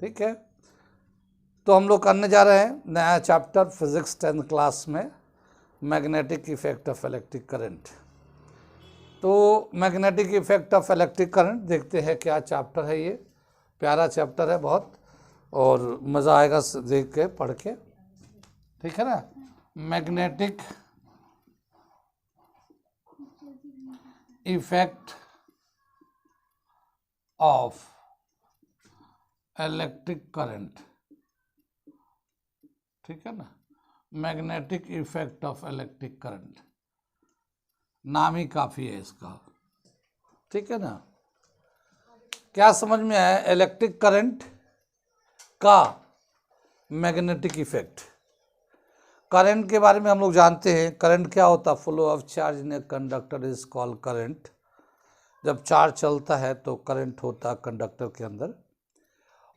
ठीक है, तो हम लोग करने जा रहे हैं नया चैप्टर फिजिक्स 10th क्लास में, magnetic effect of electric current. तो magnetic effect of electric current देखते हैं क्या चैप्टर है। ये प्यारा चैप्टर है बहुत, और मज़ा आएगा देख के पढ़ के, ठीक है ना। Magnetic effect of electric current, ठीक है ना। Magnetic effect of electric current, नाम ही काफ़ी है इसका, ठीक है ना। क्या समझ में आया? इलेक्ट्रिक करंट का मैग्नेटिक इफेक्ट। करंट के बारे में हम लोग जानते हैं, करंट क्या होता है? Flow of charge in a conductor is called current. जब चार्ज चलता है तो करंट होता है कंडक्टर के अंदर।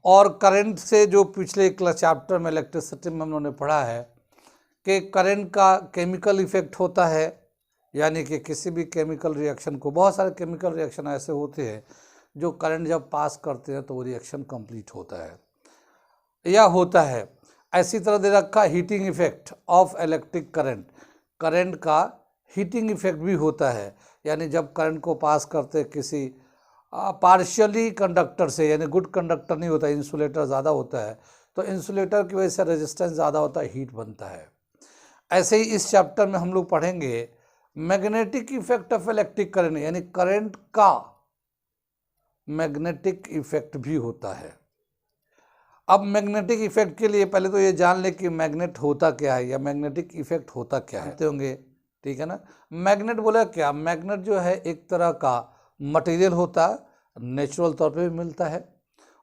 और करंट से जो पिछले चैप्टर में इलेक्ट्रिसिटी में हम लोगों ने पढ़ा है कि करंट का केमिकल इफेक्ट होता है, यानी कि किसी भी केमिकल रिएक्शन को, बहुत सारे केमिकल रिएक्शन ऐसे होते हैं जो करंट जब पास करते हैं तो वो रिएक्शन कंप्लीट होता है या होता है। ऐसी तरह दे रखा heating effect of electric current, current का हीटिंग इफेक्ट भी होता है, यानी जब करंट को पास करते किसी पार्शियली कंडक्टर से, यानी गुड कंडक्टर नहीं होता, इंसुलेटर ज़्यादा होता है, तो इंसुलेटर की वजह से रेजिस्टेंस ज़्यादा होता है, हीट बनता है। ऐसे ही इस चैप्टर में हम लोग पढ़ेंगे magnetic effect of electric current, यानी करंट का मैग्नेटिक इफेक्ट भी होता है। अब मैग्नेटिक इफेक्ट के लिए पहले तो ये जान ले कि मैग्नेट होता क्या है या मैग्नेटिक इफेक्ट होता क्या है, होंगे, ठीक है ना। मैग्नेट बोला क्या? मैग्नेट जो है एक तरह का मटेरियल होता है, नेचुरल तौर पे भी मिलता है।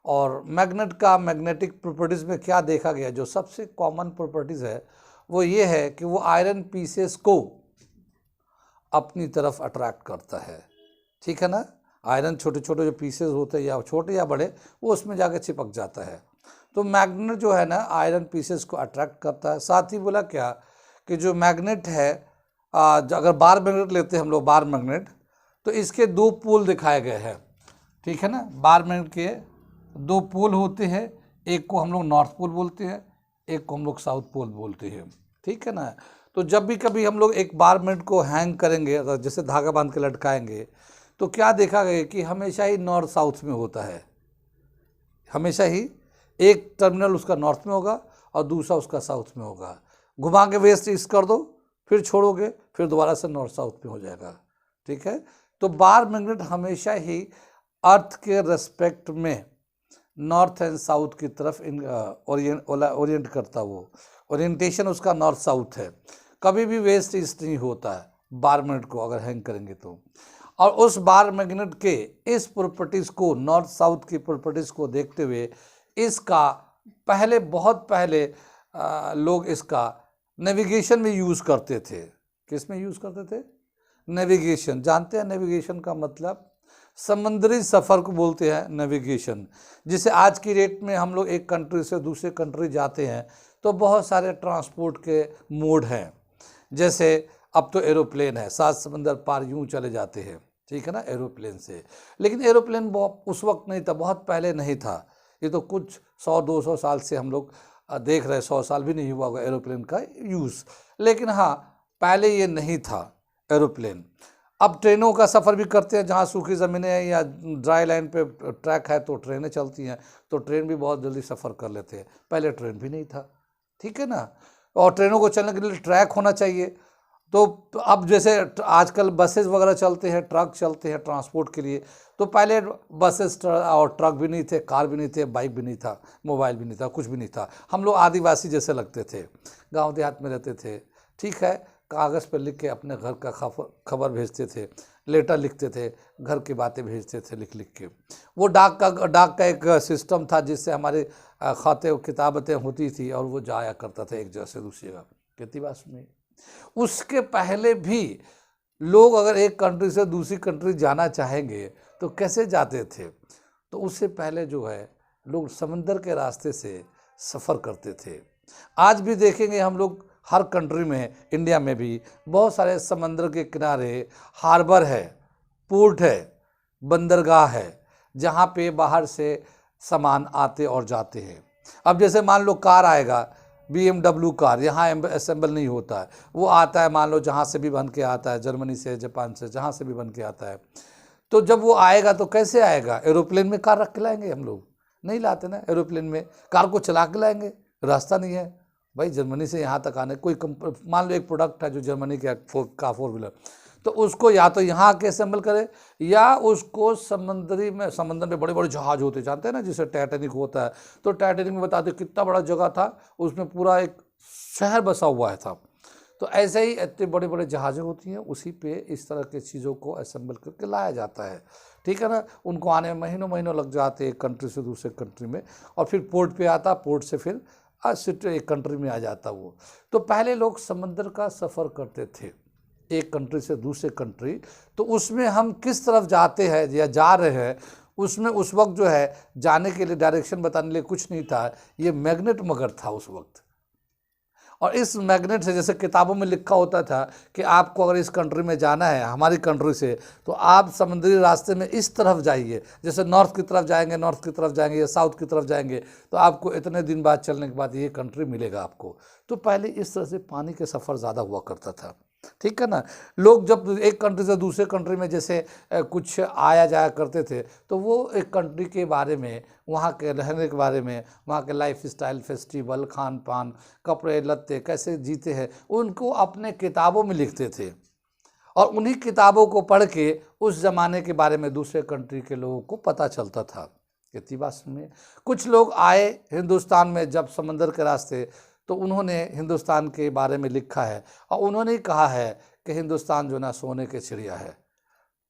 और मैग्नेट का मैग्नेटिक प्रॉपर्टीज़ में क्या देखा गया, जो सबसे कॉमन प्रॉपर्टीज़ है वो ये है कि वो आयरन पीसेस को अपनी तरफ अट्रैक्ट करता है, ठीक है ना। आयरन छोटे छोटे जो पीसेस होते हैं, या छोटे या बड़े, वो उसमें जाके चिपक जाता है। तो मैग्नेट जो है ना आयरन पीसेस को अट्रैक्ट करता है। साथ ही बोला क्या कि जो मैग्नेट है, अगर बार मैग्नेट लेते हैं हम लोग, बार मैग्नेट, तो इसके दो पोल दिखाए गए हैं, ठीक है ना। बार मैग्नेट के दो पोल होते हैं, एक को हम लोग नॉर्थ पोल बोलते हैं, एक को हम लोग साउथ पोल बोलते हैं, ठीक है ना। तो जब भी कभी हम लोग एक बार मैग्नेट को हैंग करेंगे, अगर जैसे धागा बांध के लटकाएंगे, तो क्या देखा गया कि हमेशा ही नॉर्थ साउथ में होता है। हमेशा ही एक टर्मिनल उसका नॉर्थ में होगा और दूसरा उसका साउथ में होगा। घुमा के वेस्ट ईस्ट कर दो, फिर छोड़ोगे, फिर दोबारा से नॉर्थ साउथ में हो जाएगा, ठीक है। तो बार मैग्नेट हमेशा ही अर्थ के रेस्पेक्ट में नॉर्थ एंड साउथ की तरफ ओरिएंट करता, वो ओरिएंटेशन उसका नॉर्थ साउथ है। कभी भी वेस्ट ईस्ट नहीं होता है बार मैग्नेट को अगर हैंग करेंगे तो। और उस बार मैग्नेट के इस प्रॉपर्टीज़ को, नॉर्थ साउथ की प्रॉपर्टीज़ को देखते हुए इसका पहले, बहुत पहले लोग इसका नेविगेशन में यूज़ करते थे। किस में यूज़ करते थे? नेविगेशन। जानते हैं नेविगेशन का मतलब? समुद्री सफ़र को बोलते हैं नेविगेशन। जिसे आज की डेट में हम लोग एक कंट्री से दूसरे कंट्री जाते हैं तो बहुत सारे ट्रांसपोर्ट के मोड हैं। जैसे अब तो एरोप्लेन है, 7 समंदर पार यूँ चले जाते हैं, ठीक है ना, एरोप्लेन से। लेकिन एरोप्लेन उस वक्त नहीं था, बहुत पहले नहीं था। ये तो कुछ 100-200 साल से हम लोग देख रहे हैं, 100 साल भी नहीं हुआ होगा एरोप्लेन का यूज़। लेकिन हाँ, पहले ये नहीं था एरोप्लेन। अब ट्रेनों का सफ़र भी करते हैं, जहाँ सूखी ज़मीनें हैं या ड्राई लाइन पे ट्रैक है तो ट्रेनें चलती हैं, तो ट्रेन भी बहुत जल्दी सफ़र कर लेते हैं। पहले ट्रेन भी नहीं था, ठीक है ना। और ट्रेनों को चलने के लिए ट्रैक होना चाहिए। तो अब जैसे आजकल बसेस वगैरह चलते हैं, ट्रक चलते हैं ट्रांसपोर्ट के लिए, तो पहले बसेस और ट्रक भी नहीं थे, कार भी नहीं थे, बाइक भी नहीं था, मोबाइल भी नहीं था, कुछ भी नहीं था। हम लोग आदिवासी जैसे लगते थे, गांव देहात में रहते थे, ठीक है। कागज़ पर लिख के अपने घर का खबर भेजते थे, लेटर लिखते थे, घर की बातें भेजते थे लिख लिख के। वो डाक का एक सिस्टम था जिससे हमारे खाते और किताबतें होती थी और वो जाया करता था एक जगह से दूसरी जगह, खेती बात में। उसके पहले भी लोग अगर एक कंट्री से दूसरी कंट्री जाना चाहेंगे तो कैसे जाते थे? तो उससे पहले जो है लोग समंदर के रास्ते से सफ़र करते थे। आज भी देखेंगे हम लोग हर कंट्री में, इंडिया में भी बहुत सारे समंदर के किनारे हार्बर है, पोर्ट है, बंदरगाह है, जहाँ पे बाहर से सामान आते और जाते हैं। अब जैसे मान लो कार आएगा, BMW कार, यहाँ असेंबल नहीं होता है, वो आता है मान लो जहाँ से भी बन के आता है, जर्मनी से, जापान से, जहाँ से भी बन के आता है। तो जब वो आएगा तो कैसे आएगा? एरोप्लेन में कार रख के लाएंगे हम लोग? नहीं लाते ना। एरोप्लेन में कार को चला के लाएंगे, रास्ता नहीं है भाई। जर्मनी से यहाँ तक आने कोई मान लो एक प्रोडक्ट है जो जर्मनी का 4 व्हीलर, तो उसको या तो यहाँ आके असेंबल करे या उसको समंदर में बड़े बड़े जहाज होते, जानते हैं ना, जिसे टाइटैनिक होता है। तो टाइटैनिक में बताते कितना बड़ा जगह था, उसमें पूरा एक शहर बसा हुआ है था। तो ऐसे ही इतने बड़े बड़े जहाज़ें होती हैं, उसी पे इस तरह के चीज़ों को असेंबल करके लाया जाता है, ठीक है ना। उनको आने में महीनों महीनों लग जाते हैं एक कंट्री से दूसरे कंट्री में, और फिर पोर्ट पे आता, पोर्ट से फिर एक कंट्री में आ जाता वो। तो पहले लोग समंदर का सफ़र करते थे एक कंट्री से दूसरे कंट्री, तो उसमें हम किस तरफ जाते हैं या जा रहे हैं, उसमें उस वक्त जो है जाने के लिए डायरेक्शन बताने के लिए कुछ नहीं था, ये मैग्नेट मगर था उस वक्त। और इस मैग्नेट से, जैसे किताबों में लिखा होता था कि आपको अगर इस कंट्री में जाना है हमारी कंट्री से, तो आप समुद्री रास्ते में इस तरफ जाइए, जैसे नॉर्थ की तरफ जाएंगे या साउथ की तरफ जाएंगे, तो आपको इतने दिन बाद चलने के बाद ये कंट्री मिलेगा आपको। तो पहले इस तरह से पानी के सफ़र ज़्यादा हुआ करता था, ठीक है ना। लोग जब एक कंट्री से दूसरे कंट्री में जैसे कुछ आया जाया करते थे, तो वो एक कंट्री के बारे में, वहाँ के रहने के बारे में, वहाँ के लाइफ स्टाइल, फेस्टिवल, खान पान, कपड़े लत्ते, कैसे जीते हैं, उनको अपने किताबों में लिखते थे। और उन्हीं किताबों को पढ़ के उस ज़माने के बारे में दूसरे कंट्री के लोगों को पता चलता था। कितनी बात सुनिए। कुछ लोग आए हिंदुस्तान में जब समंदर के रास्ते, तो उन्होंने हिंदुस्तान के बारे में लिखा है, और उन्होंने कहा है कि हिंदुस्तान जो ना सोने के चिड़िया है,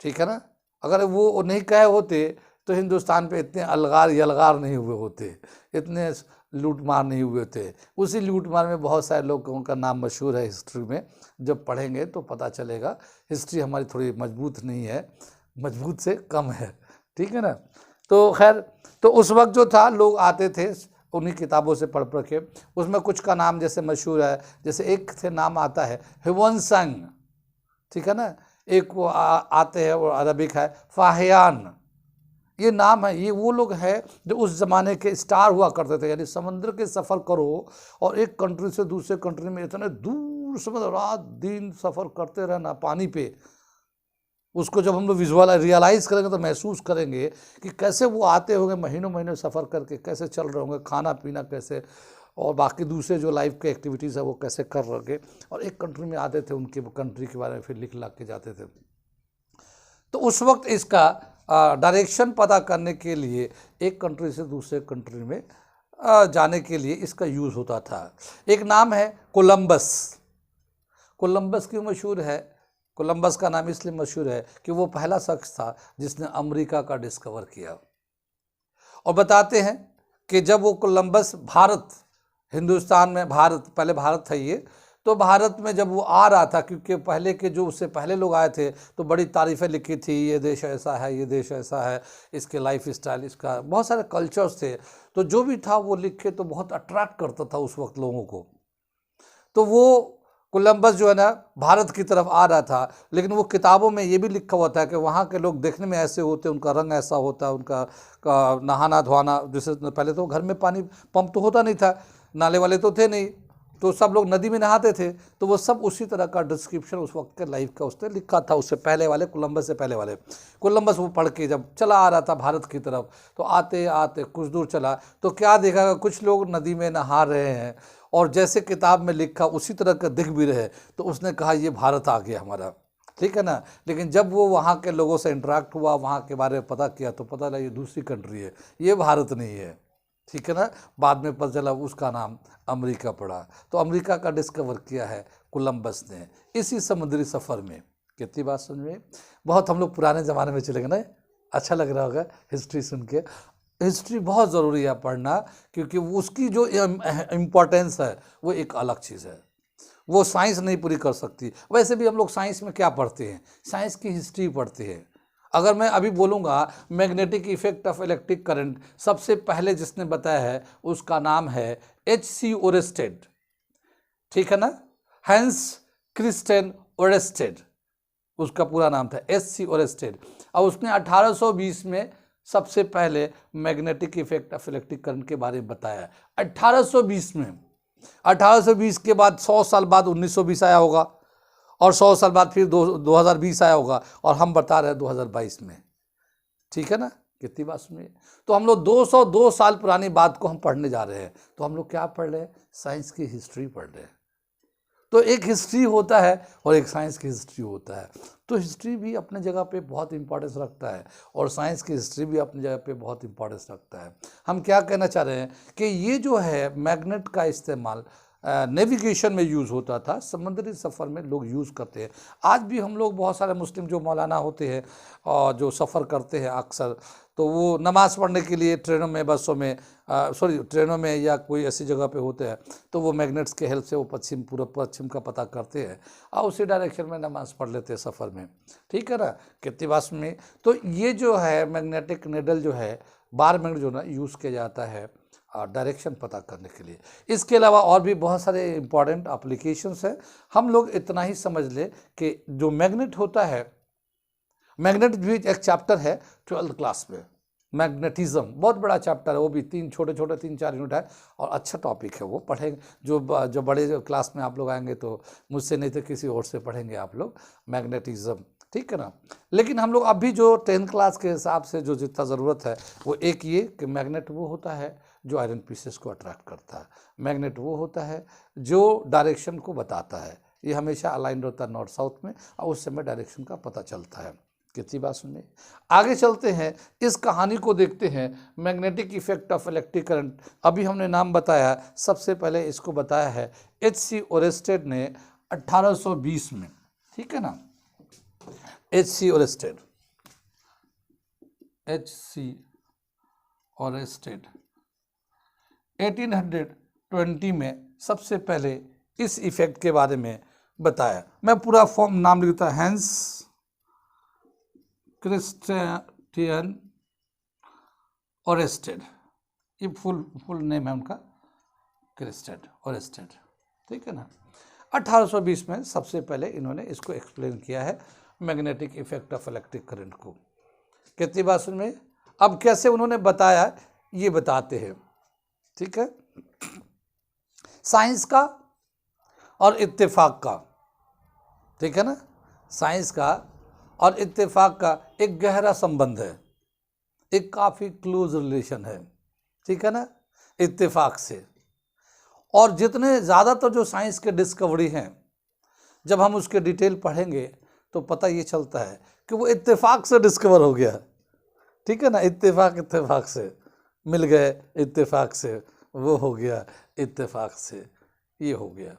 ठीक है ना। अगर वो नहीं कहे होते तो हिंदुस्तान पे इतने अलगार यलगार नहीं हुए होते, इतने लूट मार नहीं हुए थे। उसी लूट मार में बहुत सारे लोगों का नाम मशहूर है हिस्ट्री में, जब पढ़ेंगे तो पता चलेगा। हिस्ट्री हमारी थोड़ी मजबूत नहीं है, मजबूत से कम है, ठीक है ना। तो खैर, तो उस वक्त जो था लोग आते थे उन्हीं किताबों से पढ़ पढ़ के। उसमें कुछ का नाम जैसे मशहूर है, जैसे एक से नाम आता है ह्यूएनसांग, ठीक है ना। एक वो आते हैं, वो अरबिक है फाहियान, ये नाम है। ये वो लोग हैं जो उस ज़माने के स्टार हुआ करते थे। यानी समुद्र के सफ़र करो और एक कंट्री से दूसरे कंट्री में इतने दूर से, मतलब रात दिन सफ़र करते रहना पानी पे, उसको जब हम लोग रियलाइज़ करेंगे तो महसूस करेंगे कि कैसे वो आते होंगे महीनों महीनों सफ़र करके, कैसे चल रहे होंगे, खाना पीना कैसे, और बाकी दूसरे जो लाइफ के एक्टिविटीज़ है वो कैसे कर रहे, और एक कंट्री में आते थे, उनके कंट्री के बारे में फिर लिख ला के जाते थे। तो उस वक्त इसका डायरेक्शन पता करने के लिए एक कंट्री से दूसरे कंट्री में जाने के लिए इसका यूज़ होता था। एक नाम है कोलंबस। कोलंबस क्यों मशहूर है? कोलंबस का नाम इसलिए मशहूर है कि वो पहला शख्स था जिसने अमेरिका का डिस्कवर किया। और बताते हैं कि जब वो कोलंबस हिंदुस्तान में, पहले भारत था ये, तो भारत में जब वो आ रहा था, क्योंकि पहले के जो उससे पहले लोग आए थे तो बड़ी तारीफ़ें लिखी थी, ये देश ऐसा है, ये देश ऐसा है, इसके लाइफ स्टाइल, इसका बहुत सारे कल्चर्स थे, तो जो भी था वो लिखे तो बहुत अट्रैक्ट करता था उस वक्त लोगों को। तो वो कोलंबस जो है ना भारत की तरफ आ रहा था, लेकिन वो किताबों में ये भी लिखा हुआ था कि वहाँ के लोग देखने में ऐसे होते, उनका रंग ऐसा होता, उनका नहाना धोना, जैसे पहले तो घर में पानी पंप तो होता नहीं था, नाले वाले तो थे नहीं, तो सब लोग नदी में नहाते थे, तो वो सब उसी तरह का डिस्क्रिप्शन उस वक्त के लाइफ का उसने लिखा था। उससे पहले वाले कोलंबस से पहले वाले कोलंबस वो पढ़ के जब चला आ रहा था भारत की तरफ, तो आते आते कुछ दूर चला तो क्या देखा, कुछ लोग नदी में नहा रहे हैं, और जैसे किताब में लिखा उसी तरह का दिख भी रहे, तो उसने कहा ये भारत आ गया हमारा, ठीक है ना। लेकिन जब वो वहाँ के लोगों से इंटरेक्ट हुआ, वहाँ के बारे में पता किया, तो पता लगा ये दूसरी कंट्री है, ये भारत नहीं है, ठीक है ना। बाद में पता चला उसका नाम अमेरिका पड़ा। तो अमेरिका का डिस्कवर किया है कोलंबस ने इसी समुद्री सफ़र में। कितनी बात सुन में, बहुत हम लोग पुराने ज़माने में चले गए ना, अच्छा लग रहा होगा हिस्ट्री सुन के। हिस्ट्री बहुत ज़रूरी है पढ़ना, क्योंकि उसकी जो इम्पोर्टेंस है वो एक अलग चीज़ है, वो साइंस नहीं पूरी कर सकती। वैसे भी हम लोग साइंस में क्या पढ़ते हैं, साइंस की हिस्ट्री पढ़ते हैं। अगर मैं अभी बोलूँगा magnetic effect of electric current, सबसे पहले जिसने बताया है उसका नाम है H.C. ओरेस्टेड, ठीक है ना, हैंस क्रिस्टियन ओरेस्टेड उसका पूरा नाम था, H.C. ओरेस्टेड। और उसने 1820 में सबसे पहले magnetic effect of electric current के बारे में बताया 1820 में। 1820 के बाद 100 साल बाद 1920 आया होगा, और 100 साल बाद फिर 2020 आया होगा, और हम बता रहे हैं 2022 में। ठीक है ना, कितनी बात सुनिए। तो हम लोग 202 साल पुरानी बात को हम पढ़ने जा रहे हैं। तो हम लोग क्या पढ़ रहे हैं? साइंस की हिस्ट्री पढ़ रहे हैं। तो एक हिस्ट्री होता है और एक साइंस की हिस्ट्री होता है। तो हिस्ट्री भी अपने जगह पे बहुत इंपॉर्टेंस रखता है और साइंस की हिस्ट्री भी अपनी जगह पे बहुत इंपॉर्टेंस रखता है। हम क्या कहना चाह रहे हैं कि ये जो है मैग्नेट का इस्तेमाल नेविगेशन में यूज़ होता था, समुद्री सफ़र में लोग यूज़ करते हैं। आज भी हम लोग बहुत सारे मुस्लिम जो मौलाना होते हैं और जो सफ़र करते हैं अक्सर, तो वो नमाज़ पढ़ने के लिए ट्रेनों में, बसों में, ट्रेनों में या कोई ऐसी जगह पे होते हैं, तो वो मैग्नेट्स के हेल्प से वो पूरब पश्चिम का पता करते हैं और उसी डायरेक्शन में नमाज़ पढ़ लेते हैं सफ़र में। ठीक है ना, कितनी बात में। तो ये जो है मैग्नेटिक निडल जो है, बार मैग्नेट जो ना यूज़ किया जाता है डायरेक्शन पता करने के लिए। इसके अलावा और भी बहुत सारे इंपॉर्टेंट एप्लीकेशंस हैं। हम लोग इतना ही समझ ले कि जो मैग्नेट होता है, मैग्नेट भी एक चैप्टर है 12th क्लास में, मैग्नेटिज्म, बहुत बड़ा चैप्टर है, वो भी 3-4 यूनिट है और अच्छा टॉपिक है, वो पढ़ेंगे। जो बड़े क्लास में आप लोग आएंगे तो मुझसे नहीं तो किसी और से पढ़ेंगे आप लोग मैग्नेटिज्म। ठीक है ना। लेकिन हम लोग अभी जो 10th क्लास के हिसाब से जो जितना ज़रूरत है वो एक ये कि मैग्नेट वो होता है जो आयरन पीसेस को अट्रैक्ट करता है। मैग्नेट वो होता है जो डायरेक्शन को बताता है। ये हमेशा अलाइंड होता है नॉर्थ साउथ में और उस समय डायरेक्शन का पता चलता है। कितनी बात सुनिए। आगे चलते हैं, इस कहानी को देखते हैं, magnetic effect of electric current. अभी हमने नाम बताया, सबसे पहले इसको बताया है H.C. ओरेस्टेड ने 1820 में। ठीक है ना, H.C. ओरेस्टेड 1820 में सबसे पहले इस इफेक्ट के बारे में बताया। मैं पूरा फॉर्म नाम लिखता, हैंस क्रिस्टियन ओरेस्टेड, ये फुल नेम है उनका, क्रिस्टियन ओरेस्टेड। ठीक है ना। 1820 में सबसे पहले इन्होंने इसको एक्सप्लेन किया है, magnetic effect of electric current को। कितनी बात सुन में। अब कैसे उन्होंने बताया ये बताते हैं। ठीक है, साइंस का और इत्तेफाक का, ठीक है ना, साइंस का और इत्तेफाक का एक गहरा संबंध है, एक काफ़ी क्लोज रिलेशन है। ठीक है ना, इत्तेफाक से। और जितने ज़्यादातर जो साइंस के डिस्कवरी हैं, जब हम उसके डिटेल पढ़ेंगे तो पता ये चलता है कि वो इत्तेफाक से डिस्कवर हो गया। ठीक है ना, इत्तेफाक से मिल गए, इत्तेफाक से वो हो गया, इत्तेफाक से ये हो गया।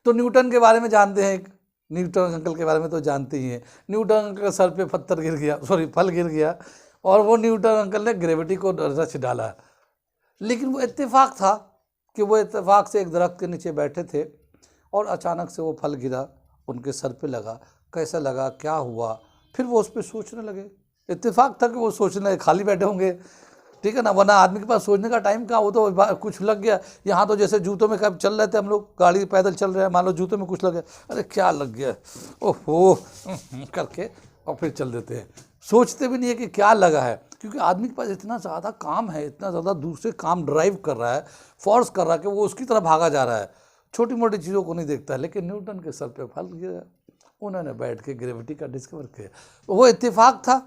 तो न्यूटन के बारे में जानते हैं, न्यूटन अंकल के बारे में तो जानते ही हैं। न्यूटन अंकल के सर पे पत्थर गिर गया, फल गिर गया, और वो न्यूटन अंकल ने ग्रेविटी को रच डाला। लेकिन वो इत्तेफाक था कि वो इत्तेफाक से एक दरख्त के नीचे बैठे थे और अचानक से वो फल गिरा, उनके सर पे लगा। कैसा लगा, क्या हुआ, फिर वो उस पर सोचने लगे। इत्तेफाक था कि वो सोचने लगे, खाली बैठे होंगे। ठीक है ना, वरना आदमी के पास सोचने का टाइम कहाँ, वो तो कुछ लग गया। यहाँ तो जैसे जूतों में कब चल रहे थे हम लोग, गाड़ी पैदल चल रहे हैं, मान लो जूतों में कुछ लग गया, अरे क्या लग गया, ओहो करके और फिर चल देते हैं। सोचते भी नहीं है कि क्या लगा है, क्योंकि आदमी के पास इतना ज़्यादा काम है, इतना ज़्यादा दूसरे काम ड्राइव कर रहा है, फोर्स कर रहा है कि वो उसकी तरफ भागा जा रहा है, छोटी मोटी चीज़ों को नहीं देखता है। लेकिन न्यूटन के सर पे फल गिरा, उन्होंने बैठ के ग्रेविटी का डिस्कवर किया, वो इत्तेफाक था।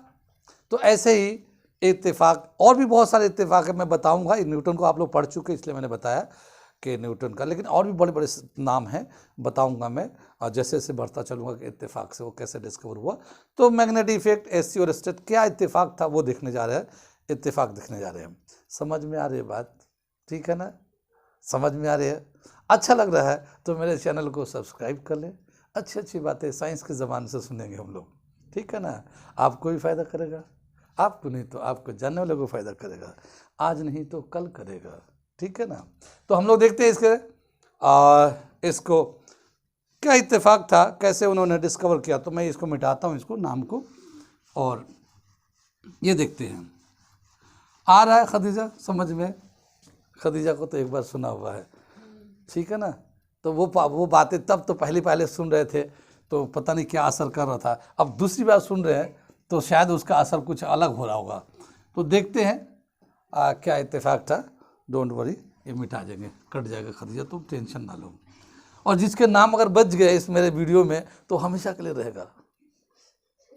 तो ऐसे ही इत्तेफाक और भी बहुत सारे इत्तेफाक है, मैं बताऊंगा। न्यूटन को आप लोग पढ़ चुके, इसलिए मैंने बताया कि न्यूटन का, लेकिन और भी बड़े बड़े नाम हैं, बताऊंगा मैं, और जैसे जैसे बढ़ता चलूँगा कि इत्तेफाक से वो कैसे डिस्कवर हुआ। तो मैग्नेटिक इफेक्ट, H.C. ओरेस्टेड, क्या इत्तेफाक था वो देखने जा रहे हैं, इत्तेफाक देखने जा रहे हैं। समझ में आ रही है बात? ठीक है ना, समझ में आ रही है, अच्छा लग रहा है तो मेरे चैनल को सब्सक्राइब कर लें। अच्छी अच्छी बातें साइंस के ज़बान से सुनेंगे हम लोग। ठीक है ना, आपको भी फ़ायदा करेगा, आपको नहीं तो आपको जानने वालों को फ़ायदा करेगा, आज नहीं तो कल करेगा। ठीक है ना। तो हम लोग देखते हैं इसको क्या इत्तेफाक था, कैसे उन्होंने डिस्कवर किया। तो मैं इसको मिटाता हूँ, इसको नाम को, और ये देखते हैं। आ रहा है खदीजा समझ में? खदीजा को तो एक बार सुना हुआ है। ठीक है ना। तो वो बातें तब तो पहले सुन रहे थे तो पता नहीं क्या असर कर रहा था, अब दूसरी बार सुन रहे हैं तो शायद उसका असर कुछ अलग हो रहा होगा। तो देखते हैं क्या इत्तेफाक था। डोंट वरी, ये मिटा देंगे, कट जाएगा खदीजा, तुम टेंशन ना लो। और जिसके नाम अगर बच गए इस मेरे वीडियो में तो हमेशा के लिए रहेगा,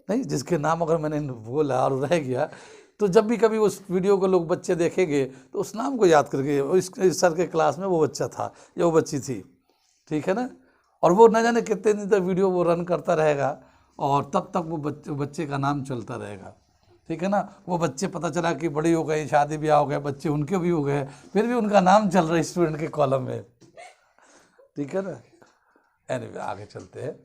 नहीं जिसके नाम अगर मैंने बोला और रह गया तो जब भी कभी उस वीडियो को लोग बच्चे देखेंगे तो उस नाम को याद करके इस सर के क्लास में वो बच्चा था या वो बच्ची थी, ठीक है ना। और वो न जाने कितने दिन तक वीडियो वो रन करता रहेगा और तब तक वो बच्चे का नाम चलता रहेगा, ठीक है ना। वो बच्चे पता चला कि बड़ी हो गई, शादी ब्याह हो गए, बच्चे उनके भी हो गए, फिर भी उनका नाम चल रहा है स्टूडेंट के कॉलम में, ठीक है ना। एनीवे आगे चलते हैं।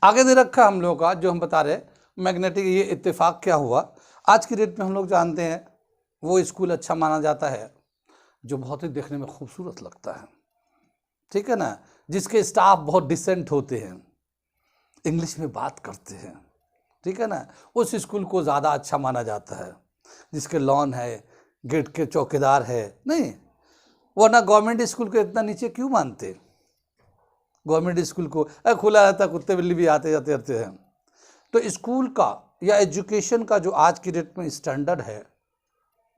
आगे दे रखा हम लोगों का जो हम बता रहे मैग्नेटिक, ये इत्तेफाक क्या हुआ। आज की डेट में हम लोग जानते हैं वो स्कूल अच्छा माना जाता है जो बहुत ही देखने में खूबसूरत लगता है, ठीक है ना, जिसके स्टाफ बहुत डिसेंट होते हैं, इंग्लिश में बात करते हैं, ठीक है ना, उस स्कूल को ज़्यादा अच्छा माना जाता है, जिसके लॉन है, गेट के चौकीदार है, नहीं वरना गवर्नमेंट स्कूल को इतना नीचे क्यों मानते। गवर्नमेंट स्कूल को खुला रहता, कुत्ते बिल्ली भी आते जाते रहते हैं। तो स्कूल का या एजुकेशन का जो आज की डेट में स्टैंडर्ड है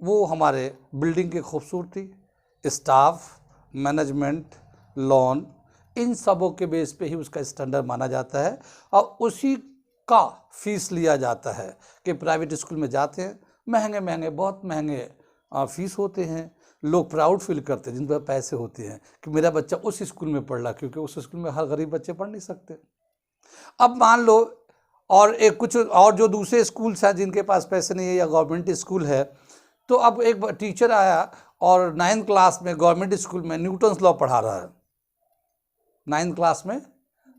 वो हमारे बिल्डिंग की खूबसूरती, स्टाफ, मैनेजमेंट, लॉन, इन सबों के बेस पे ही उसका स्टैंडर्ड माना जाता है और उसी का फीस लिया जाता है। कि प्राइवेट स्कूल में जाते हैं, महंगे महंगे बहुत महंगे फीस होते हैं, लोग प्राउड फील करते हैं जिन पर पैसे होते हैं कि मेरा बच्चा उस स्कूल में पढ़ रहा, क्योंकि उस स्कूल में हर गरीब बच्चे पढ़ नहीं सकते। अब मान लो और एक कुछ और जो दूसरे स्कूल्स हैं जिनके पास पैसे नहीं है या गवर्नमेंट स्कूल है, तो अब एक टीचर आया और 9th क्लास में गवर्नमेंट स्कूल में न्यूटन्स लॉ पढ़ा रहा है, 9th क्लास में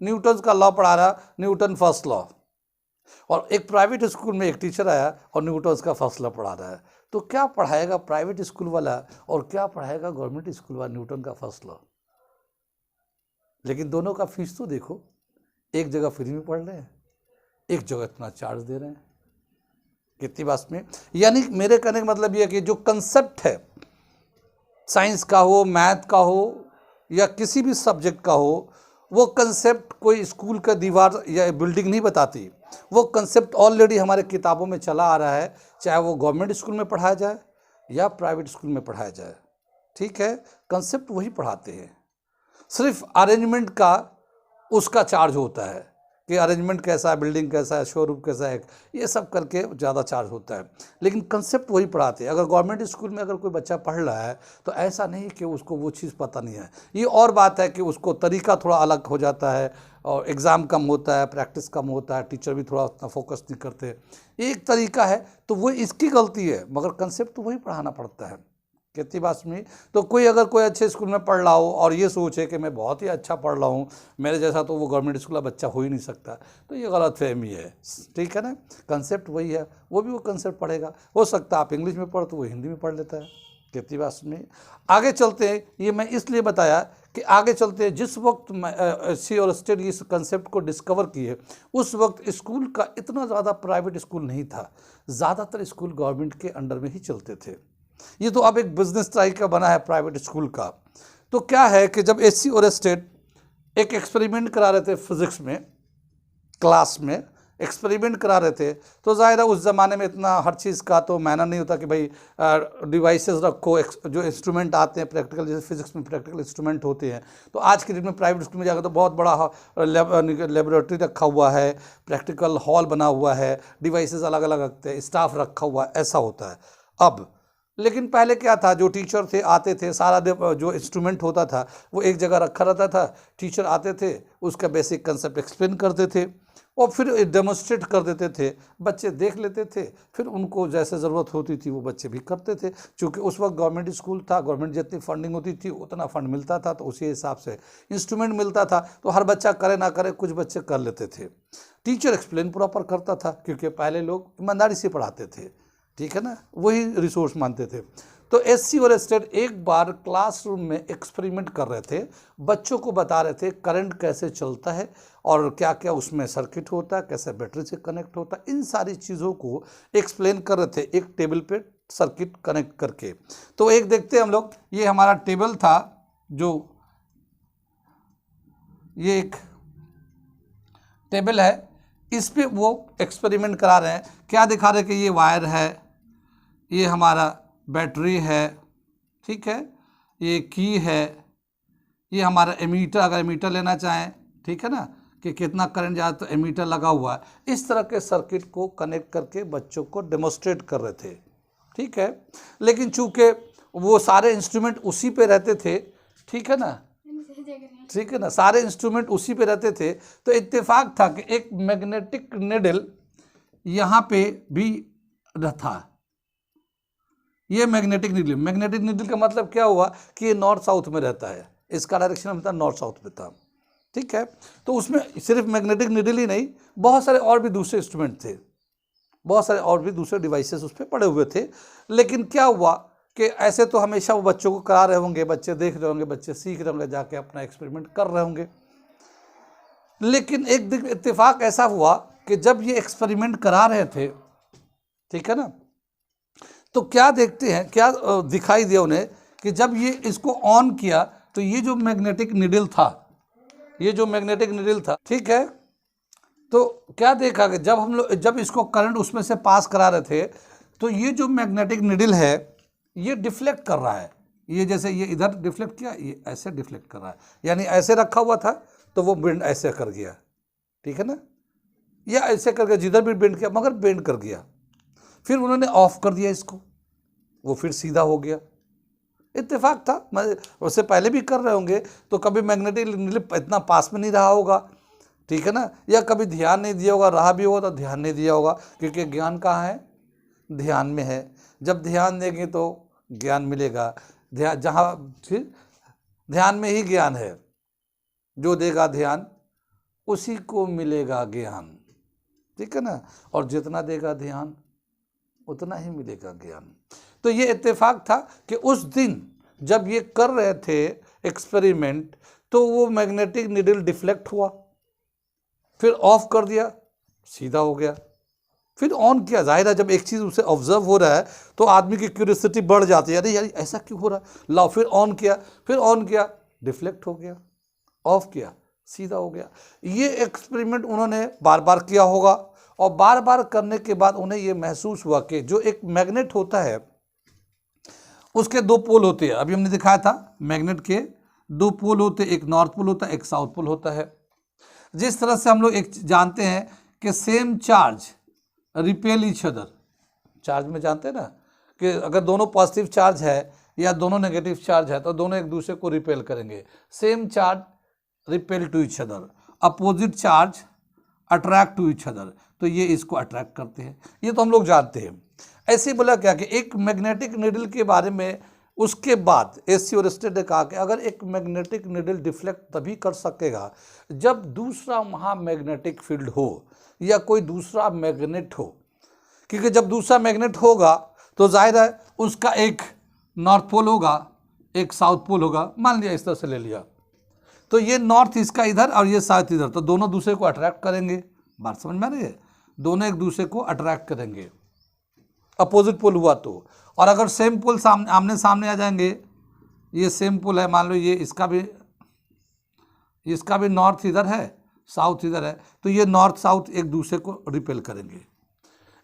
न्यूटन्स का लॉ पढ़ा रहा, न्यूटन फर्स्ट लॉ। और एक प्राइवेट स्कूल में एक टीचर आया और न्यूटन्स का फर्स्ट लॉ पढ़ा रहा है। तो क्या पढ़ाएगा प्राइवेट स्कूल वाला और क्या पढ़ाएगा गवर्नमेंट स्कूल वाला न्यूटन का फर्स्ट लॉ। लेकिन दोनों का फीस तो देखो, एक जगह फ्री में पढ़ रहे हैं, एक जगह इतना चार्ज दे रहे हैं। कितनी बात में, यानी मेरे कहने का मतलब यह है कि जो कंसेप्ट है साइंस का हो, मैथ का हो या किसी भी सब्जेक्ट का हो, वो कंसेप्ट कोई स्कूल का दीवार या बिल्डिंग नहीं बताती। वो कंसेप्ट ऑलरेडी हमारे किताबों में चला आ रहा है, चाहे वो गवर्नमेंट स्कूल में पढ़ाया जाए या प्राइवेट स्कूल में पढ़ाया जाए, ठीक है, कंसेप्ट वही पढ़ाते हैं। सिर्फ अरेंजमेंट का उसका चार्ज होता है कि अरेंजमेंट कैसा है, बिल्डिंग कैसा है, शोरूम कैसा है, ये सब करके ज़्यादा चार्ज होता है, लेकिन कंसेप्ट वही पढ़ाते हैं। अगर गवर्नमेंट स्कूल में अगर कोई बच्चा पढ़ रहा है तो ऐसा नहीं कि उसको वो चीज़ पता नहीं है। ये और बात है कि उसको तरीका थोड़ा अलग हो जाता है और एग्ज़ाम कम होता है, प्रैक्टिस कम होता है, टीचर भी थोड़ा उतना फोकस नहीं करते, एक तरीका है, तो वो इसकी गलती है, मगर कंसेप्ट तो वही पढ़ाना पड़ता है। कितनी बात में, तो कोई अगर कोई अच्छे स्कूल में पढ़ रहा हो और ये सोचे कि मैं बहुत ही अच्छा पढ़ रहा हूँ, मेरे जैसा तो वो गवर्नमेंट स्कूल का बच्चा हो ही नहीं सकता, तो ये गलत फहमी है, ठीक है ना। कंसेप्ट वही है, वो भी वो कंसेप्ट पढ़ेगा। हो सकता है आप इंग्लिश में पढ़ तो वो हिंदी में पढ़ लेता है। कितनी बात में, आगे चलते हैं। ये मैं इसलिए बताया कि आगे चलते हैं, जिस वक्त SC और स्टेट इस कंसेप्ट को डिस्कवर किए उस वक्त स्कूल का इतना ज़्यादा प्राइवेट स्कूल नहीं था, ज़्यादातर स्कूल गवर्नमेंट के अंडर में ही चलते थे। ये तो अब एक बिजनेस टाइप का बना है प्राइवेट स्कूल का। तो क्या है कि जब SC और स्टेट एक एक्सपेरिमेंट करा रहे थे, फिजिक्स में क्लास में एक्सपेरिमेंट करा रहे थे, तो ज़ाहिर है उस ज़माने में इतना हर चीज़ का तो मैनर नहीं होता कि भाई डिवाइसेस रखो, जो इंस्ट्रूमेंट आते हैं प्रैक्टिकल, जैसे फिजिक्स में प्रैक्टिकल इंस्ट्रूमेंट होते हैं। तो आज के डेट में प्राइवेट स्कूल में जाकर तो बहुत बड़ा लेबोरेटरी रखा हुआ है, प्रैक्टिकल हॉल बना हुआ है, डिवाइसेस अलग अलग रखते हैं, स्टाफ रखा हुआ है, ऐसा होता है अब। लेकिन पहले क्या था, जो टीचर थे आते थे, सारा जो इंस्ट्रूमेंट होता था वो एक जगह रखा रहता था, टीचर आते थे, उसका बेसिक कंसेप्ट एक्सप्लेन करते थे और फिर डेमोन्स्ट्रेट कर देते थे, बच्चे देख लेते थे, फिर उनको जैसे ज़रूरत होती थी वो बच्चे भी करते थे। क्योंकि उस वक्त गवर्नमेंट स्कूल था, गवर्नमेंट जितनी फंडिंग होती थी उतना फंड मिलता था, तो उसी हिसाब से इंस्ट्रूमेंट मिलता था, तो हर बच्चा करे ना करे कुछ बच्चे कर लेते थे। टीचर एक्सप्लेन प्रॉपर करता था, क्योंकि पहले लोग ईमानदारी से पढ़ाते थे, ठीक है ना, वही रिसोर्स मानते थे। तो SC और स्टेट एक बार क्लासरूम में एक्सपेरिमेंट कर रहे थे, बच्चों को बता रहे थे करंट कैसे चलता है और क्या क्या उसमें सर्किट होता है, कैसे बैटरी से कनेक्ट होता है, इन सारी चीज़ों को एक्सप्लेन कर रहे थे एक टेबल पे सर्किट कनेक्ट करके। तो एक देखते हैं हम लोग, ये हमारा टेबल था, जो ये एक टेबल है, इस पे वो एक्सपेरिमेंट करा रहे हैं। क्या दिखा रहे हैं कि ये वायर है, ये हमारा बैटरी है, ठीक है, ये की है, ये हमारा एमीटर, अगर एमीटर लेना चाहें, ठीक है ना, कि कितना करंट जा रहा है तो एमीटर लगा हुआ है। इस तरह के सर्किट को कनेक्ट करके बच्चों को डेमोस्ट्रेट कर रहे थे, ठीक है। लेकिन चूंकि वो सारे इंस्ट्रूमेंट उसी पे रहते थे, ठीक है ना, ठीक है ना, सारे इंस्ट्रूमेंट उसी पे रहते थे, तो इत्तेफाक था कि एक मैग्नेटिक निडल यहाँ पे भी था। ये मैग्नेटिक निडल का मतलब क्या हुआ कि ये नॉर्थ साउथ में रहता है, इसका डायरेक्शन हम था नॉर्थ साउथ में था, ठीक है। तो उसमें सिर्फ मैग्नेटिक निडल ही नहीं, बहुत सारे और भी दूसरे इंस्ट्रूमेंट थे, बहुत सारे और भी दूसरे डिवाइसेस उस पर पड़े हुए थे। लेकिन क्या हुआ कि ऐसे तो हमेशा वो बच्चों को करा रहे होंगे, बच्चे देख रहे होंगे, बच्चे सीख रहे होंगे, जाके अपना एक्सपेरिमेंट कर रहे होंगे। लेकिन एक दिन इत्तेफाक ऐसा हुआ कि जब ये एक्सपेरिमेंट करा रहे थे, ठीक है ना, तो क्या देखते हैं, क्या दिखाई दिया उन्हें कि जब ये इसको ऑन किया तो ये जो मैग्नेटिक निडल था, ये जो मैग्नेटिक निडल था, ठीक है, तो क्या देखा कि जब इसको करंट उसमें से पास करा रहे थे तो ये जो मैग्नेटिक निडल है ये डिफ्लेक्ट कर रहा है। ये जैसे ये इधर डिफ्लेक्ट किया, ये ऐसे डिफ्लेक्ट कर रहा है, यानी ऐसे रखा हुआ था तो वो बेंड ऐसे कर गया, ठीक है ना, या ऐसे कर गया, जिधर भी बेंड किया मगर बेंड कर गया। फिर उन्होंने ऑफ कर दिया इसको, वो फिर सीधा हो गया। इत्तेफाक था, उससे पहले भी कर रहे होंगे तो कभी मैग्नेटिक निडल इतना पास में नहीं रहा होगा, ठीक है ना, या कभी ध्यान नहीं दिया होगा, रहा भी होगा तो ध्यान नहीं दिया होगा, क्योंकि ज्ञान कहाँ है, ध्यान में है। जब ध्यान देंगे तो ज्ञान मिलेगा, ध्यान जहाँ ध्यान में ही ज्ञान है, जो देगा ध्यान उसी को मिलेगा ज्ञान, ठीक है ना, और जितना देगा ध्यान उतना ही मिलेगा ज्ञान। तो ये इत्तेफाक था कि उस दिन जब ये कर रहे थे एक्सपेरिमेंट तो वो मैग्नेटिक निडल डिफ्लेक्ट हुआ, फिर ऑफ कर दिया, सीधा हो गया, फिर ऑन किया। जाहिर है जब एक चीज़ उसे ऑब्जर्व हो रहा है तो आदमी की क्यूरियोसिटी बढ़ जाती है, अरे यार ऐसा क्यों हो रहा है, लाओ फिर ऑन किया, डिफ्लेक्ट हो गया, ऑफ किया, सीधा हो गया। ये एक्सपेरिमेंट उन्होंने बार बार किया होगा, और बार बार करने के बाद उन्हें ये महसूस हुआ कि जो एक मैग्नेट होता है उसके दो पोल होते हैं। अभी हमने दिखाया था मैग्नेट के दो पोल होते हैं, एक नॉर्थ पोल होता है, एक साउथ पोल होता है। जिस तरह से हम लोग एक जानते हैं कि same charge repel each other, charge में जानते हैं ना कि अगर दोनों पॉजिटिव चार्ज है या दोनों नेगेटिव चार्ज है तो दोनों एक दूसरे को रिपेल करेंगे। Same charge repel to each other, opposite charge attract to each other, तो ये इसको अट्रैक्ट करते हैं, ये तो हम लोग जानते हैं। ऐसे ही बोला क्या कि एक मैग्नेटिक निडल के बारे में उसके बाद एससी और स्टेट ने कहा कि अगर एक मैग्नेटिक निडल डिफ्लेक्ट तभी कर सकेगा जब दूसरा वहाँ मैग्नेटिक फील्ड हो या कोई दूसरा मैग्नेट हो, क्योंकि जब दूसरा मैग्नेट होगा तो जाहिर है उसका एक नॉर्थ पोल होगा, एक साउथ पोल होगा, मान लिया इस तरह से ले लिया, तो ये नॉर्थ इसका इधर और ये साउथ इधर, तो दोनों दूसरे को अट्रैक्ट करेंगे। बात समझ में आ रही है, दोनों एक दूसरे को अट्रैक्ट करेंगे अपोजिट पोल हुआ तो। और अगर सेम पोल आमने सामने आ जाएंगे, ये सेम पोल है, मान लो ये इसका भी नॉर्थ इधर है, साउथ इधर है, तो ये नॉर्थ साउथ एक दूसरे को रिपेल करेंगे।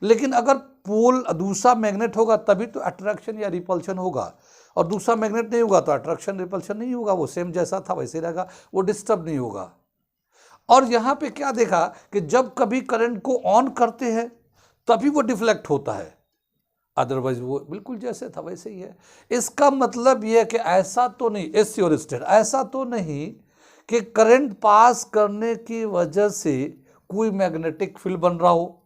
लेकिन अगर पोल दूसरा मैग्नेट होगा तभी तो अट्रैक्शन या रिपल्शन होगा, और दूसरा मैग्नेट नहीं होगा तो अट्रैक्शन रिपल्शन नहीं होगा, वो सेम जैसा था वैसे रहेगा, वो डिस्टर्ब नहीं होगा। और यहाँ पे क्या देखा कि जब कभी करंट को ऑन करते हैं तभी वो डिफ्लेक्ट होता है, अदरवाइज वो बिल्कुल जैसे था वैसे ही है। इसका मतलब ये है कि ऐसा तो नहीं, एससी और स्टेट, ऐसा तो नहीं कि करंट पास करने की वजह से कोई मैग्नेटिक फील्ड बन रहा हो,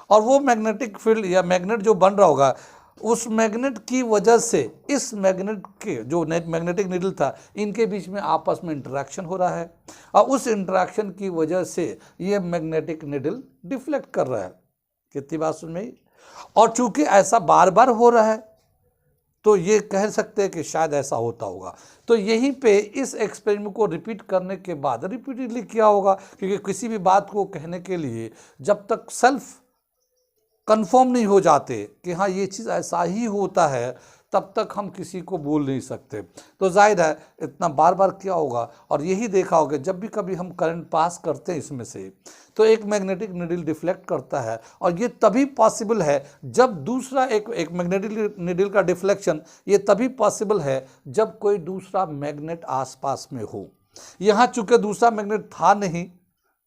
और वो मैग्नेटिक फील्ड या मैग्नेट जो बन रहा होगा उस मैग्नेट की वजह से इस मैग्नेट के जो मैग्नेटिक निडल था इनके बीच में आपस में इंटरेक्शन हो रहा है, और उस इंटरेक्शन की वजह से ये मैग्नेटिक निडल डिफ्लेक्ट कर रहा है। कितनी बात सुन में, और चूंकि ऐसा बार बार हो रहा है तो ये कह सकते हैं कि शायद ऐसा होता होगा। तो यहीं पे इस एक्सपेरिमेंट को रिपीट करने के बाद रिपीटेडली क्या होगा, क्योंकि किसी भी बात को कहने के लिए जब तक सेल्फ कंफर्म नहीं हो जाते कि हाँ ये चीज़ ऐसा ही होता है, तब तक हम किसी को बोल नहीं सकते। तो जाहिर है इतना बार बार क्या होगा, और यही देखा होगा जब भी कभी हम करंट पास करते हैं इसमें से, तो एक मैग्नेटिक नीडल डिफ्लेक्ट करता है, और ये तभी पॉसिबल है जब दूसरा एक मैग्नेटिक नीडल का डिफ्लेक्शन ये तभी पॉसिबल है जब कोई दूसरा मैग्नेट आसपास में हो। यहाँ चूंकि दूसरा मैग्नेट था नहीं,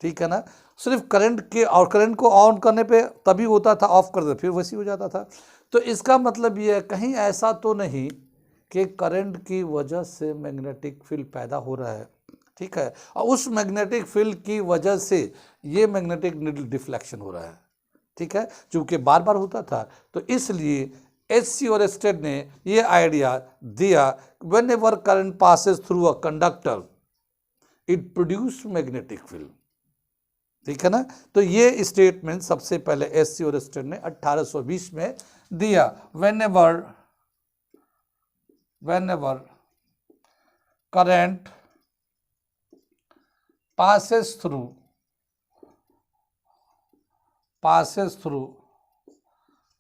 ठीक है ना, सिर्फ करंट के, और करंट को ऑन करने पे तभी होता था, ऑफ कर दे फिर वैसे हो जाता था। तो इसका मतलब ये है कहीं ऐसा तो नहीं कि करंट की वजह से मैग्नेटिक फील्ड पैदा हो रहा है, ठीक है, और उस मैग्नेटिक फील्ड की वजह से ये मैग्नेटिक नीडल डिफ्लेक्शन हो रहा है, ठीक है, चूंकि बार बार होता था। तो इसलिए एच.सी. ओरस्टेड ने ये आइडिया दिया, when ever current passes through a conductor it produce magnetic field, ठीक है ना। तो ये स्टेटमेंट सबसे पहले एच.सी. ओरस्टेड ने 1820 में दिया, whenever current passes through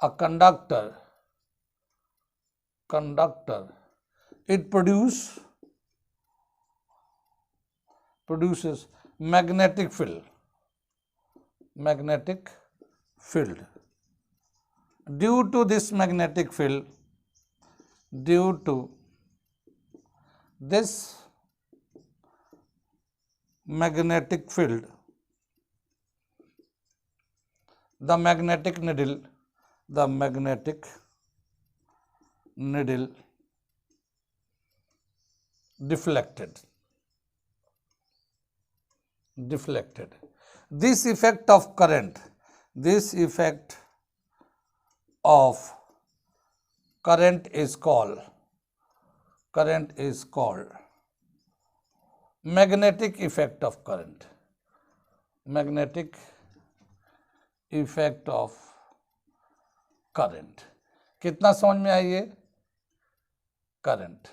a conductor it produces magnetic field. Due to this magnetic field, the magnetic needle deflected. This effect of current is called magnetic effect of current. कितना समझ में आई ये current,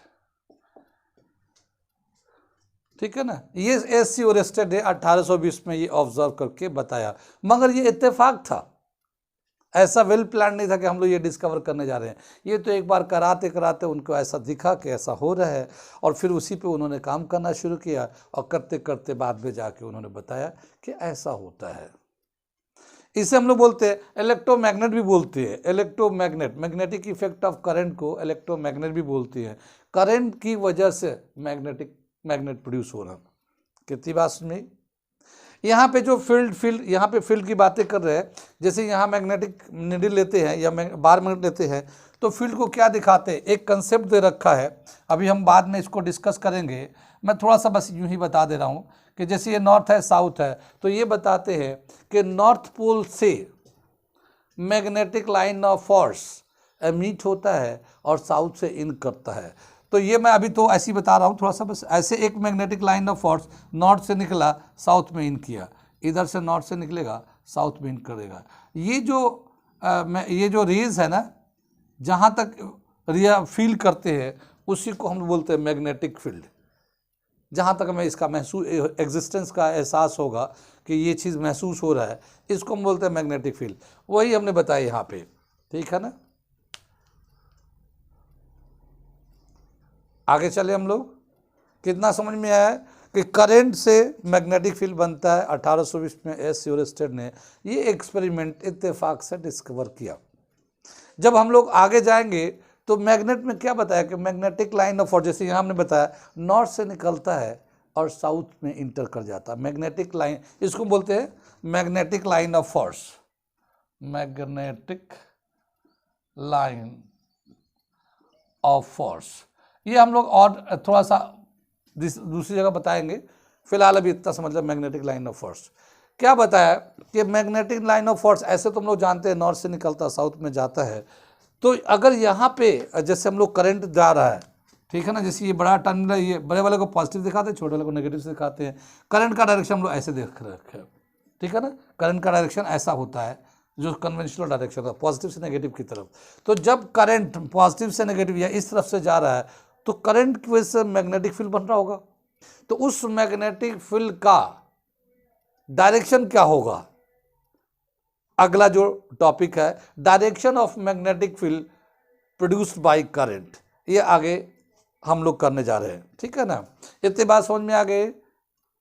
ठीक है ना। ये एच.सी. ओरस्टेड ने 1820 में ये ऑब्जर्व करके बताया, मगर ये इत्तेफाक था, ऐसा वेल प्लान नहीं था कि हम लोग ये डिस्कवर करने जा रहे हैं। ये तो एक बार कराते उनको ऐसा दिखा कि ऐसा हो रहा है, और फिर उसी पे उन्होंने काम करना शुरू किया, और करते करते बाद में जाके उन्होंने बताया कि ऐसा होता है। इसे हम लोग बोलते हैं इलेक्ट्रोमैग्नेट भी बोलते हैं, मैग्नेटिक इफेक्ट ऑफ करंट को इलेक्ट्रोमैग्नेट भी बोलती है। करंट की वजह से मैग्नेट प्रोड्यूस हो रहा। कितनी बात सुनी। यहाँ पे जो फील्ड यहाँ पे फील्ड की बातें कर रहे हैं, जैसे यहाँ मैग्नेटिक नीडल लेते हैं या बार मैग्नेट लेते हैं, तो फील्ड को क्या दिखाते हैं, एक कंसेप्ट दे रखा है, अभी हम बाद में इसको डिस्कस करेंगे। मैं थोड़ा सा बस यूं ही बता दे रहा हूँ कि जैसे ये नॉर्थ है साउथ है, तो ये बताते हैं कि नॉर्थ पोल से magnetic line of force emit होता है और साउथ से इन करता है। तो ये मैं अभी तो ऐसे ही बता रहा हूँ थोड़ा सा, बस ऐसे एक magnetic line of force north से निकला, साउथ में इन किया, इधर से नॉर्थ से निकलेगा, साउथ में इन करेगा। ये जो रेज है ना, जहाँ तक रिया फील करते हैं उसी को हम बोलते हैं मैग्नेटिक फील्ड। जहाँ तक हमें इसका एग्जिस्टेंस का एहसास होगा कि ये चीज़ महसूस हो रहा है, इसको हम बोलते हैं मैग्नेटिक फील्ड। वही हमने बताया यहाँ पे, ठीक है ना। आगे चले हम लोग, कितना समझ में आया कि करंट से मैग्नेटिक फील्ड बनता है। 1820 में एच.सी. ओरस्टेड ने ये एक्सपेरिमेंट इत्तेफाक से डिस्कवर किया। जब हम लोग आगे जाएंगे तो मैग्नेट में क्या बताया कि मैग्नेटिक लाइन ऑफ फोर्स, जैसे यहाँ हमने बताया नॉर्थ से निकलता है और साउथ में इंटर कर जाता है। मैग्नेटिक लाइन, इसको बोलते हैं magnetic line of force. Magnetic line of force ये हम लोग और थोड़ा सा दूसरी जगह बताएंगे, फिलहाल अभी इतना समझ लो। मैग्नेटिक लाइन ऑफ फोर्स क्या बताया कि मैग्नेटिक लाइन ऑफ फोर्स, ऐसे तो हम लोग जानते हैं नॉर्थ से निकलता साउथ में जाता है। तो अगर यहाँ पे जैसे हम लोग करंट जा रहा है, ठीक है ना, जैसे ये बड़ा टर्मिनल, ये बड़े वाले को पॉजिटिव दिखाते हैं, छोटे वाले को नेगेटिव से दिखाते हैं। करंट का डायरेक्शन हम लोग ऐसे देख रखे हैं, ठीक है ना। करंट का डायरेक्शन ऐसा होता है जो कन्वेंशनल डायरेक्शन है, पॉजिटिव से नेगेटिव की तरफ। तो जब करंट पॉजिटिव से नेगेटिव या इस तरफ से जा रहा है तो करंट की वजह से मैग्नेटिक फील्ड बन रहा होगा। तो उस मैग्नेटिक फील्ड का डायरेक्शन क्या होगा, अगला जो टॉपिक है, direction of magnetic field produced by current. ये आगे हम लोग करने जा रहे हैं, ठीक है ना। इतनी बात समझ में आ गई,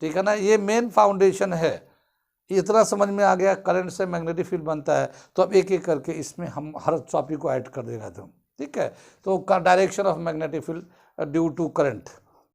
ठीक है ना। ये मेन फाउंडेशन है, इतना समझ में आ गया। करंट से मैग्नेटिक फील्ड बनता है। तो अब एक एक करके इसमें हम हर टॉपिक को ऐड कर देगा तुम, ठीक है। तो direction of magnetic field due to current,